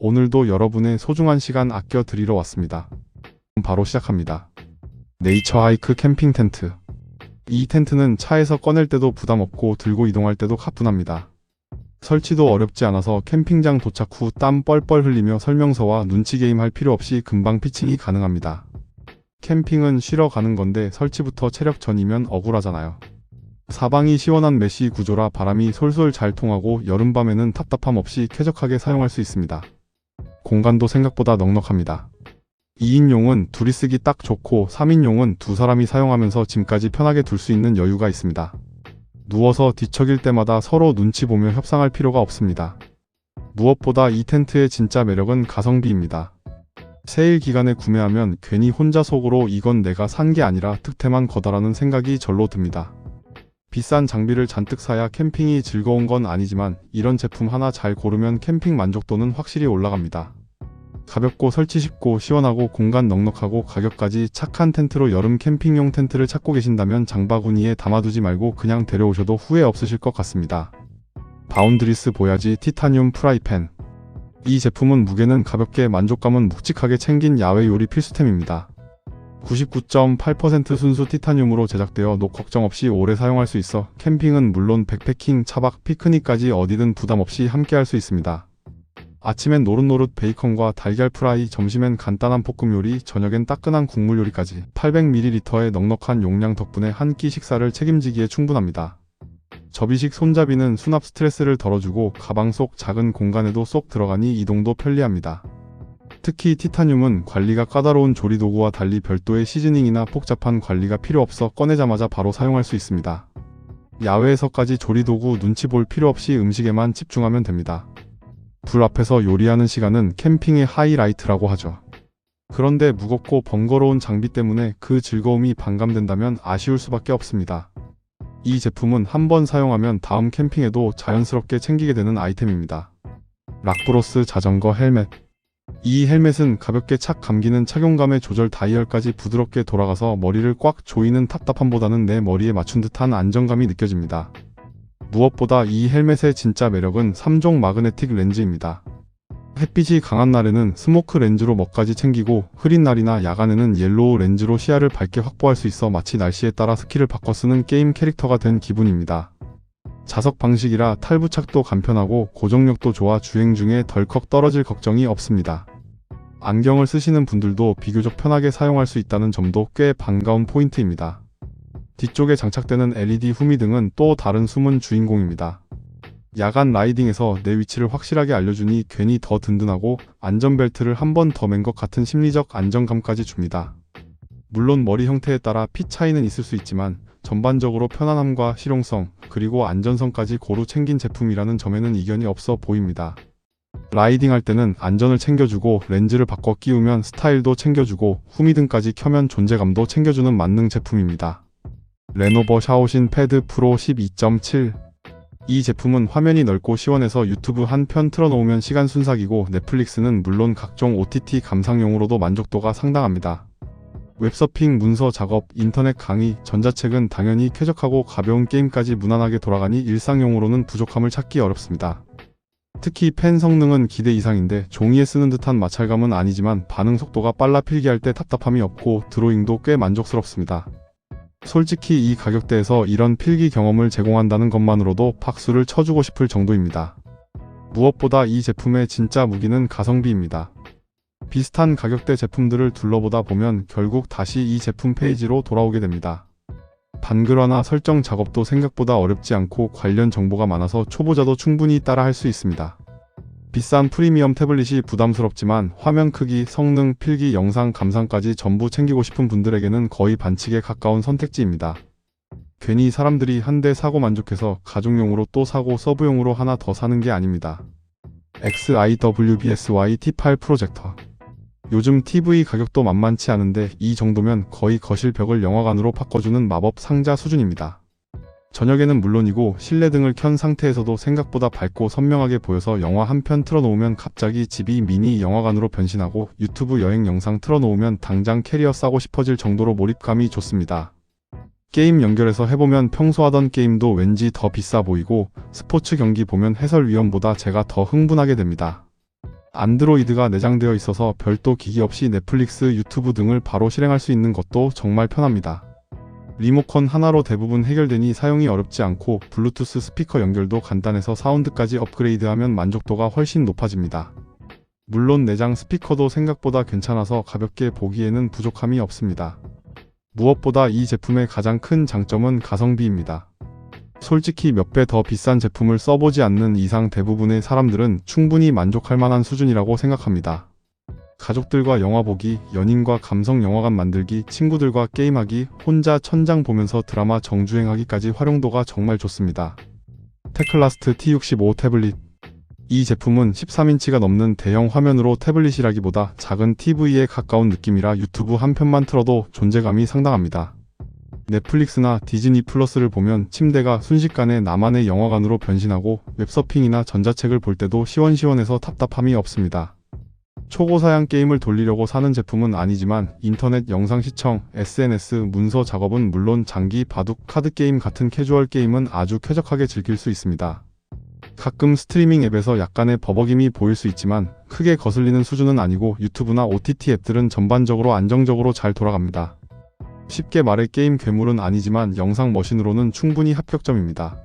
오늘도 여러분의 소중한 시간 아껴 드리러 왔습니다. 바로 시작합니다. 네이처 하이크 캠핑 텐트. 이 텐트는 차에서 꺼낼 때도 부담 없고 들고 이동할 때도 가뿐합니다. 설치도 어렵지 않아서 캠핑장 도착 후 땀 뻘뻘 흘리며 설명서와 눈치 게임 할 필요 없이 금방 피칭이 가능합니다. 캠핑은 쉬러 가는 건데 설치부터 체력 전이면 억울하잖아요. 사방이 시원한 메쉬 구조라 바람이 솔솔 잘 통하고 여름밤에는 답답함 없이 쾌적하게 사용할 수 있습니다. 공간도 생각보다 넉넉합니다. 2인용은 둘이 쓰기 딱 좋고 3인용은 두 사람이 사용하면서 짐까지 편하게 둘 수 있는 여유가 있습니다. 누워서 뒤척일 때마다 서로 눈치 보며 협상할 필요가 없습니다. 무엇보다 이 텐트의 진짜 매력은 가성비입니다. 세일 기간에 구매하면 괜히 혼자 속으로 이건 내가 산 게 아니라 득템한 거다라는 생각이 절로 듭니다. 비싼 장비를 잔뜩 사야 캠핑이 즐거운 건 아니지만 이런 제품 하나 잘 고르면 캠핑 만족도는 확실히 올라갑니다. 가볍고 설치 쉽고 시원하고 공간 넉넉하고 가격까지 착한 텐트로 여름 캠핑용 텐트를 찾고 계신다면 장바구니에 담아두지 말고 그냥 데려오셔도 후회 없으실 것 같습니다. 바운드리스 보야지 티타늄 프라이팬. 이 제품은 무게는 가볍게 만족감은 묵직하게 챙긴 야외 요리 필수템입니다. 99.8% 순수 티타늄으로 제작되어 녹 걱정 없이 오래 사용할 수 있어 캠핑은 물론 백패킹, 차박, 피크닉까지 어디든 부담 없이 함께 할 수 있습니다. 아침엔 노릇노릇 베이컨과 달걀 프라이, 점심엔 간단한 볶음 요리, 저녁엔 따끈한 국물 요리까지 800ml의 넉넉한 용량 덕분에 한 끼 식사를 책임지기에 충분합니다. 접이식 손잡이는 수납 스트레스를 덜어주고 가방 속 작은 공간에도 쏙 들어가니 이동도 편리합니다. 특히 티타늄은 관리가 까다로운 조리도구와 달리 별도의 시즈닝이나 복잡한 관리가 필요 없어 꺼내자마자 바로 사용할 수 있습니다. 야외에서까지 조리도구 눈치 볼 필요 없이 음식에만 집중하면 됩니다. 불 앞에서 요리하는 시간은 캠핑의 하이라이트라고 하죠. 그런데 무겁고 번거로운 장비 때문에 그 즐거움이 반감된다면 아쉬울 수밖에 없습니다. 이 제품은 한번 사용하면 다음 캠핑에도 자연스럽게 챙기게 되는 아이템입니다. 락브로스 자전거 헬멧. 이 헬멧은 가볍게 착 감기는 착용감의 조절 다이얼까지 부드럽게 돌아가서 머리를 꽉 조이는 답답함보다는 내 머리에 맞춘 듯한 안정감이 느껴집니다. 무엇보다 이 헬멧의 진짜 매력은 3종 마그네틱 렌즈입니다. 햇빛이 강한 날에는 스모크 렌즈로 먹까지 챙기고 흐린 날이나 야간에는 옐로우 렌즈로 시야를 밝게 확보할 수 있어 마치 날씨에 따라 스킬을 바꿔 쓰는 게임 캐릭터가 된 기분입니다. 자석 방식이라 탈부착도 간편하고 고정력도 좋아 주행 중에 덜컥 떨어질 걱정이 없습니다. 안경을 쓰시는 분들도 비교적 편하게 사용할 수 있다는 점도 꽤 반가운 포인트입니다. 뒤쪽에 장착되는 LED 후미등은 또 다른 숨은 주인공입니다. 야간 라이딩에서 내 위치를 확실하게 알려주니 괜히 더 든든하고 안전벨트를 한 번 더 맨 것 같은 심리적 안정감까지 줍니다. 물론 머리 형태에 따라 핏 차이는 있을 수 있지만 전반적으로 편안함과 실용성, 그리고 안전성까지 고루 챙긴 제품이라는 점에는 이견이 없어 보입니다. 라이딩 할 때는 안전을 챙겨주고 렌즈를 바꿔 끼우면 스타일도 챙겨주고 후미등까지 켜면 존재감도 챙겨주는 만능 제품입니다. 레노버 샤오신 패드 프로 12.7. 이 제품은 화면이 넓고 시원해서 유튜브 한 편 틀어놓으면 시간 순삭이고 넷플릭스는 물론 각종 OTT 감상용으로도 만족도가 상당합니다. 웹서핑, 문서 작업, 인터넷 강의, 전자책은 당연히 쾌적하고 가벼운 게임까지 무난하게 돌아가니 일상용으로는 부족함을 찾기 어렵습니다. 특히 펜 성능은 기대 이상인데 종이에 쓰는 듯한 마찰감은 아니지만 반응 속도가 빨라 필기할 때 답답함이 없고 드로잉도 꽤 만족스럽습니다. 솔직히 이 가격대에서 이런 필기 경험을 제공한다는 것만으로도 박수를 쳐주고 싶을 정도입니다. 무엇보다 이 제품의 진짜 무기는 가성비입니다. 비슷한 가격대 제품들을 둘러보다 보면 결국 다시 이 제품 페이지로 돌아오게 됩니다. 반글화나 설정 작업도 생각보다 어렵지 않고 관련 정보가 많아서 초보자도 충분히 따라 할 수 있습니다. 비싼 프리미엄 태블릿이 부담스럽지만 화면 크기, 성능, 필기, 영상 감상까지 전부 챙기고 싶은 분들에게는 거의 반칙에 가까운 선택지입니다. 괜히 사람들이 한 대 사고 만족해서 가족용으로 또 사고 서브용으로 하나 더 사는 게 아닙니다. XIWBSY T8 프로젝터. 요즘 TV 가격도 만만치 않은데 이 정도면 거의 거실 벽을 영화관으로 바꿔주는 마법 상자 수준입니다. 저녁에는 물론이고 실내 등을 켠 상태에서도 생각보다 밝고 선명하게 보여서 영화 한 편 틀어놓으면 갑자기 집이 미니 영화관으로 변신하고 유튜브 여행 영상 틀어놓으면 당장 캐리어 싸고 싶어질 정도로 몰입감이 좋습니다. 게임 연결해서 해보면 평소 하던 게임도 왠지 더 비싸 보이고 스포츠 경기 보면 해설위원보다 제가 더 흥분하게 됩니다. 안드로이드가 내장되어 있어서 별도 기기 없이 넷플릭스, 유튜브 등을 바로 실행할 수 있는 것도 정말 편합니다. 리모컨 하나로 대부분 해결되니 사용이 어렵지 않고 블루투스 스피커 연결도 간단해서 사운드까지 업그레이드하면 만족도가 훨씬 높아집니다. 물론 내장 스피커도 생각보다 괜찮아서 가볍게 보기에는 부족함이 없습니다. 무엇보다 이 제품의 가장 큰 장점은 가성비입니다. 솔직히 몇 배 더 비싼 제품을 써보지 않는 이상 대부분의 사람들은 충분히 만족할 만한 수준이라고 생각합니다. 가족들과 영화 보기, 연인과 감성 영화관 만들기, 친구들과 게임하기, 혼자 천장 보면서 드라마 정주행하기까지 활용도가 정말 좋습니다. 테클라스트 T65 태블릿. 이 제품은 13인치가 넘는 대형 화면으로 태블릿이라기보다 작은 TV에 가까운 느낌이라 유튜브 한 편만 틀어도 존재감이 상당합니다. 넷플릭스나 디즈니 플러스를 보면 침대가 순식간에 나만의 영화관으로 변신하고 웹서핑이나 전자책을 볼 때도 시원시원해서 답답함이 없습니다. 초고사양 게임을 돌리려고 사는 제품은 아니지만 인터넷 영상 시청, SNS, 문서 작업은 물론 장기, 바둑, 카드게임 같은 캐주얼 게임은 아주 쾌적하게 즐길 수 있습니다. 가끔 스트리밍 앱에서 약간의 버벅임이 보일 수 있지만 크게 거슬리는 수준은 아니고 유튜브나 OTT 앱들은 전반적으로 안정적으로 잘 돌아갑니다. 쉽게 말해 게임 괴물은 아니지만 영상 머신으로는 충분히 합격점입니다.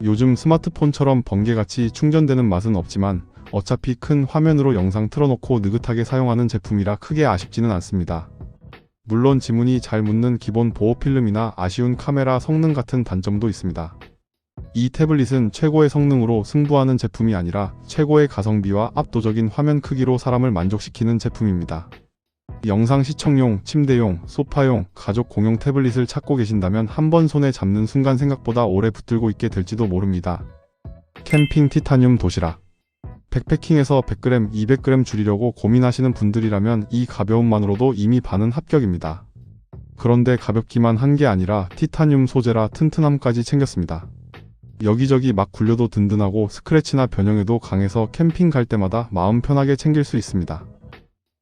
요즘 스마트폰처럼 번개같이 충전되는 맛은 없지만 어차피 큰 화면으로 영상 틀어놓고 느긋하게 사용하는 제품이라 크게 아쉽지는 않습니다. 물론 지문이 잘 묻는 기본 보호 필름이나 아쉬운 카메라 성능 같은 단점도 있습니다. 이 태블릿은 최고의 성능으로 승부하는 제품이 아니라 최고의 가성비와 압도적인 화면 크기로 사람을 만족시키는 제품입니다. 영상 시청용, 침대용, 소파용, 가족 공용 태블릿을 찾고 계신다면 한번 손에 잡는 순간 생각보다 오래 붙들고 있게 될지도 모릅니다. 캠핑 티타늄 도시락. 백패킹에서 100g, 200g 줄이려고 고민하시는 분들이라면 이 가벼움만으로도 이미 반은 합격입니다. 그런데 가볍기만 한 게 아니라 티타늄 소재라 튼튼함까지 챙겼습니다. 여기저기 막 굴려도 든든하고 스크래치나 변형에도 강해서 캠핑 갈 때마다 마음 편하게 챙길 수 있습니다.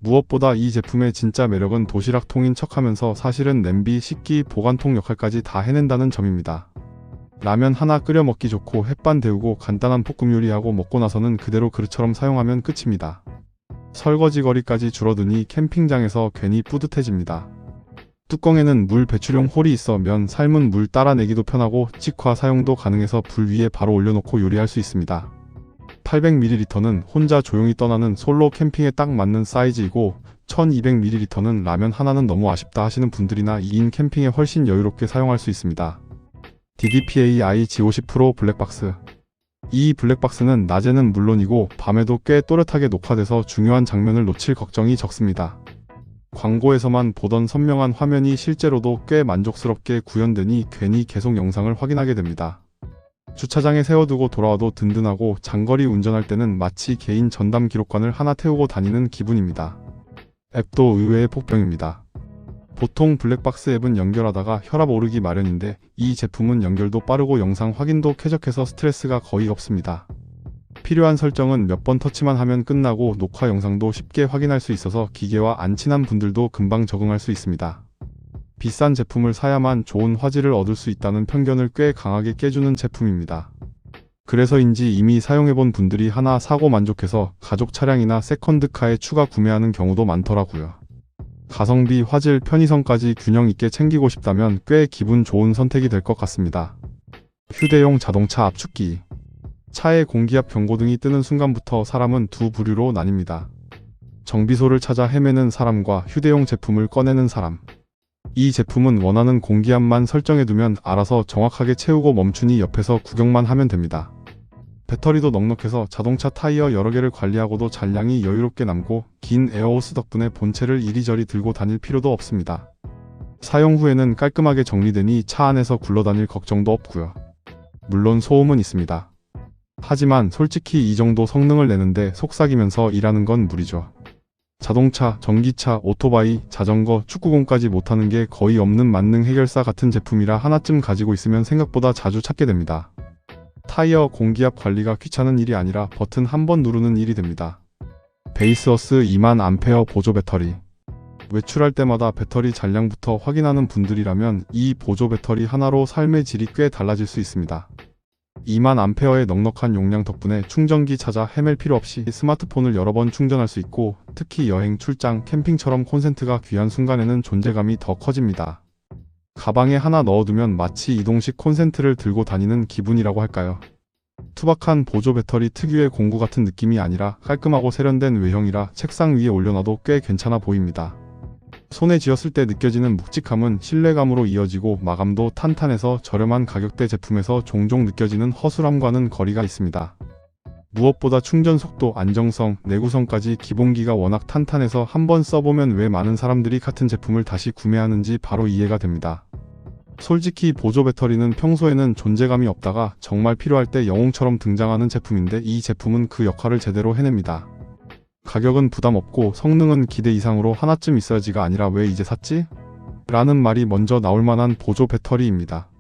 무엇보다 이 제품의 진짜 매력은 도시락통인 척하면서 사실은 냄비, 식기, 보관통 역할까지 다 해낸다는 점입니다. 라면 하나 끓여 먹기 좋고 햇반 데우고 간단한 볶음 요리하고 먹고 나서는 그대로 그릇처럼 사용하면 끝입니다. 설거지 거리까지 줄어드니 캠핑장에서 괜히 뿌듯해집니다. 뚜껑에는 물 배출용 홀이 있어 면 삶은 물 따라내기도 편하고 직화 사용도 가능해서 불 위에 바로 올려놓고 요리할 수 있습니다. 800ml는 혼자 조용히 떠나는 솔로 캠핑에 딱 맞는 사이즈이고 1200ml는 라면 하나는 너무 아쉽다 하시는 분들이나 2인 캠핑에 훨씬 여유롭게 사용할 수 있습니다. DDPA-I G50 프로 블랙박스. 이 블랙박스는 낮에는 물론이고 밤에도 꽤 또렷하게 녹화돼서 중요한 장면을 놓칠 걱정이 적습니다. 광고에서만 보던 선명한 화면이 실제로도 꽤 만족스럽게 구현되니 괜히 계속 영상을 확인하게 됩니다. 주차장에 세워두고 돌아와도 든든하고 장거리 운전할 때는 마치 개인 전담 기록관을 하나 태우고 다니는 기분입니다. 앱도 의외의 복병입니다. 보통 블랙박스 앱은 연결하다가 혈압 오르기 마련인데 이 제품은 연결도 빠르고 영상 확인도 쾌적해서 스트레스가 거의 없습니다. 필요한 설정은 몇 번 터치만 하면 끝나고 녹화 영상도 쉽게 확인할 수 있어서 기계와 안 친한 분들도 금방 적응할 수 있습니다. 비싼 제품을 사야만 좋은 화질을 얻을 수 있다는 편견을 꽤 강하게 깨주는 제품입니다. 그래서인지 이미 사용해본 분들이 하나 사고 만족해서 가족 차량이나 세컨드카에 추가 구매하는 경우도 많더라고요. 가성비, 화질, 편의성까지 균형 있게 챙기고 싶다면 꽤 기분 좋은 선택이 될 것 같습니다. 휴대용 자동차 압축기. 차에 공기압 경고등이 뜨는 순간부터 사람은 두 부류로 나뉩니다. 정비소를 찾아 헤매는 사람과 휴대용 제품을 꺼내는 사람. 이 제품은 원하는 공기압만 설정해두면 알아서 정확하게 채우고 멈추니 옆에서 구경만 하면 됩니다. 배터리도 넉넉해서 자동차 타이어 여러 개를 관리하고도 잔량이 여유롭게 남고 긴 에어호스 덕분에 본체를 이리저리 들고 다닐 필요도 없습니다. 사용 후에는 깔끔하게 정리되니 차 안에서 굴러다닐 걱정도 없고요. 물론 소음은 있습니다. 하지만 솔직히 이 정도 성능을 내는데 속삭이면서 일하는 건 무리죠. 자동차, 전기차, 오토바이, 자전거, 축구공까지 못하는 게 거의 없는 만능 해결사 같은 제품이라 하나쯤 가지고 있으면 생각보다 자주 찾게 됩니다. 타이어 공기압 관리가 귀찮은 일이 아니라 버튼 한 번 누르는 일이 됩니다. 베이스어스 2000Ah 보조 배터리. 외출할 때마다 배터리 잔량부터 확인하는 분들이라면 이 보조 배터리 하나로 삶의 질이 꽤 달라질 수 있습니다. 2만 암페어의 넉넉한 용량 덕분에 충전기 찾아 헤맬 필요 없이 스마트폰을 여러 번 충전할 수 있고, 특히 여행, 출장, 캠핑처럼 콘센트가 귀한 순간에는 존재감이 더 커집니다. 가방에 하나 넣어두면 마치 이동식 콘센트를 들고 다니는 기분이라고 할까요? 투박한 보조 배터리 특유의 공구 같은 느낌이 아니라 깔끔하고 세련된 외형이라 책상 위에 올려놔도 꽤 괜찮아 보입니다. 손에 쥐었을 때 느껴지는 묵직함은 신뢰감으로 이어지고, 마감도 탄탄해서 저렴한 가격대 제품에서 종종 느껴지는 허술함과는 거리가 있습니다. 무엇보다 충전 속도, 안정성, 내구성까지 기본기가 워낙 탄탄해서 한번 써보면 왜 많은 사람들이 같은 제품을 다시 구매하는지 바로 이해가 됩니다. 솔직히 보조 배터리는 평소에는 존재감이 없다가 정말 필요할 때 영웅처럼 등장하는 제품인데, 이 제품은 그 역할을 제대로 해냅니다. 가격은 부담 없고 성능은 기대 이상으로 하나쯤 있어야지가 아니라 왜 이제 샀지? 라는 말이 먼저 나올 만한 보조 배터리입니다.